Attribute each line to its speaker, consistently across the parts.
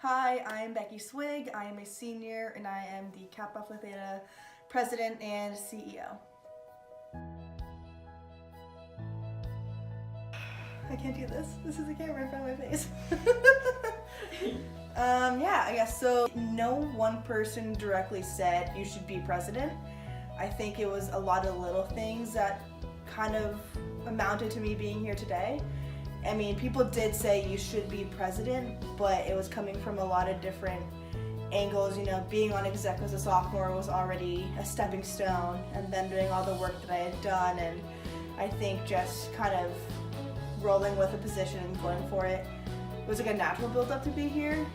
Speaker 1: Hi, I'm Becky Swig. I am a senior and I am the Kappa Alpha Theta President and CEO. I can't do this. This is a camera in front of my face. Yeah, I guess so. No one person directly said you should be president. I think it was a lot of little things that kind of amounted to me being here today. I mean, people did say you should be president, but it was coming from a lot of different angles. You know, being on exec as a sophomore was already a stepping stone, and then doing all the work that I had done, and I think just kind of rolling with a position and going for it. It was like a natural build up to be here.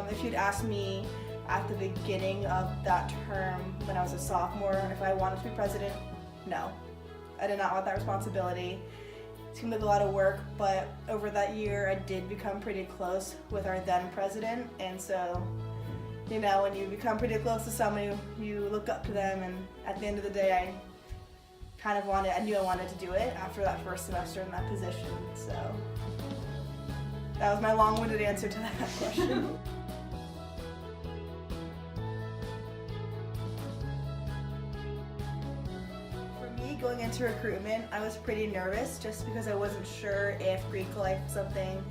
Speaker 1: If you'd asked me at the beginning of that term when I was a sophomore if I wanted to be president, no. I did not want that responsibility. It seemed like a lot of work, but over that year I did become pretty close with our then president, and so, you know, when you become pretty close to someone, you look up to them, and at the end of the day I knew I wanted to do it after that first semester in that position, so that was my long-winded answer to that question. Going into recruitment, I was pretty nervous just because I wasn't sure if Greek life was something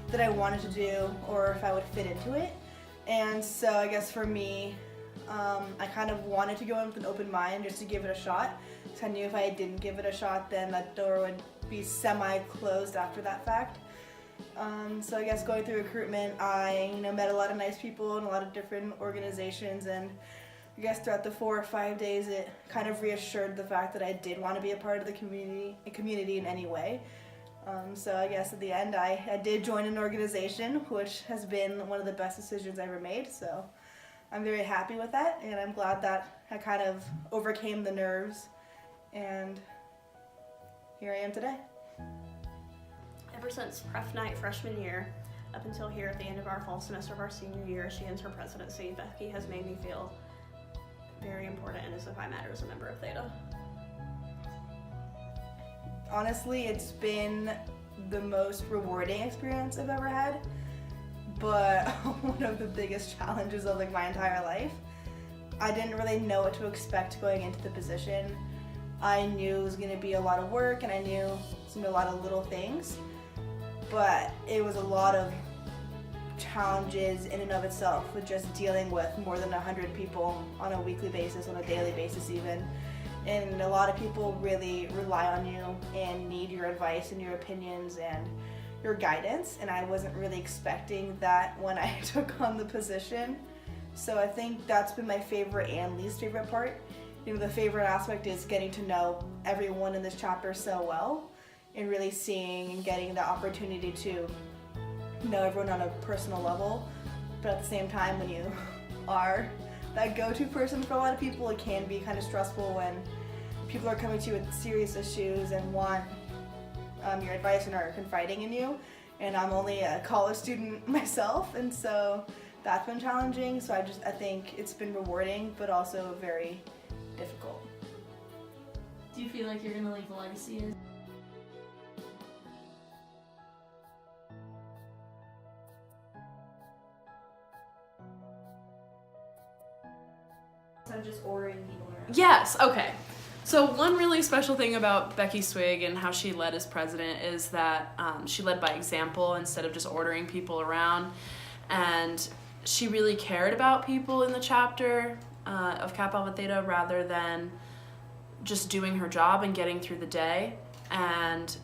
Speaker 1: that I wanted to do or if I would fit into it. And so I guess for me, I kind of wanted to go in with an open mind just to give it a shot. So I knew if I didn't give it a shot, then that door would be semi-closed after that fact. So I guess going through recruitment, I met a lot of nice people in a lot of different organizations, and I guess throughout the 4 or 5 days it kind of reassured the fact that I did want to be a part of the community in any way. So I guess at the end I did join an organization, which has been one of the best decisions I ever made, so I'm very happy with that, and I'm glad that I kind of overcame the nerves, and here I am today.
Speaker 2: Ever since Pref Night freshman year up until here at the end of our fall semester of our senior year, she ends her presidency, Becky has made me feel very important and as if I matter as a member of Theta.
Speaker 1: Honestly, it's been the most rewarding experience I've ever had, but one of the biggest challenges of my entire life. I didn't really know what to expect going into the position. I knew it was going to be a lot of work, and I knew it was going to be a lot of little things, but it was a lot of challenges in and of itself with just dealing with more than 100 people on a weekly basis, on a daily basis even. And a lot of people really rely on you and need your advice and your opinions and your guidance, and I wasn't really expecting that when I took on the position. So I think that's been my favorite and least favorite part. The favorite aspect is getting to know everyone in this chapter so well and really seeing and getting the opportunity to know everyone on a personal level, but at the same time, when you are that go-to person for a lot of people, it can be kind of stressful when people are coming to you with serious issues and want your advice and are confiding in you. And I'm only a college student myself, and so that's been challenging. So I think it's been rewarding, but also very difficult.
Speaker 3: Do you feel like you're gonna leave a legacy?
Speaker 4: I'm just ordering people around.
Speaker 3: Yes, okay. So one really special thing about Becky Swig and how she led as president is that she led by example instead of just ordering people around, and she really cared about people in the chapter of Kappa Alpha Theta rather than just doing her job and getting through the day. And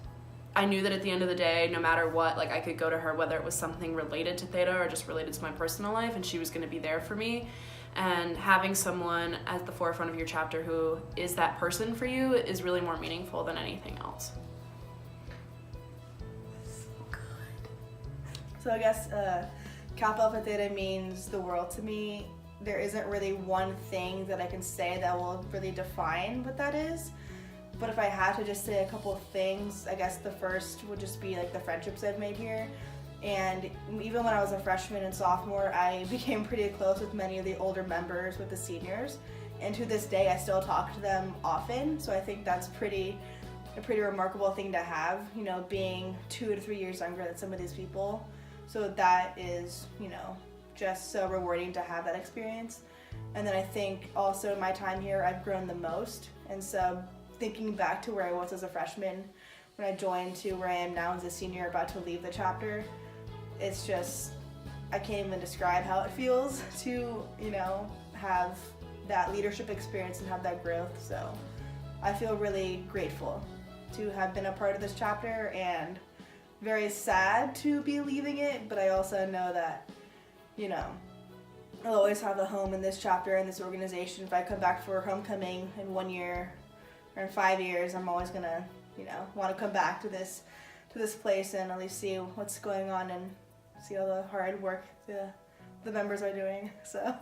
Speaker 3: I knew that at the end of the day, no matter what, I could go to her, whether it was something related to Theta or just related to my personal life, and she was going to be there for me. And having someone at the forefront of your chapter who is that person for you is really more meaningful than anything else.
Speaker 1: So good. So I guess Kappa Alpha Theta means the world to me. There isn't really one thing that I can say that will really define what that is. But if I had to just say a couple of things, I guess the first would just be the friendships I've made here. And even when I was a freshman and sophomore, I became pretty close with many of the older members, with the seniors. And to this day, I still talk to them often. So I think that's a pretty remarkable thing to have, being 2 to 3 years younger than some of these people. So that is, just so rewarding to have that experience. And then I think also in my time here, I've grown the most. And so thinking back to where I was as a freshman when I joined to where I am now as a senior about to leave the chapter, it's just, I can't even describe how it feels to, you know, have that leadership experience and have that growth. So I feel really grateful to have been a part of this chapter and very sad to be leaving it, but I also know that, you know, I'll always have a home in this chapter and this organization. If I come back for homecoming in 1 year or in 5 years, I'm always gonna, you know, want to come back to this place and at least see what's going on and see all the hard work the members are doing. So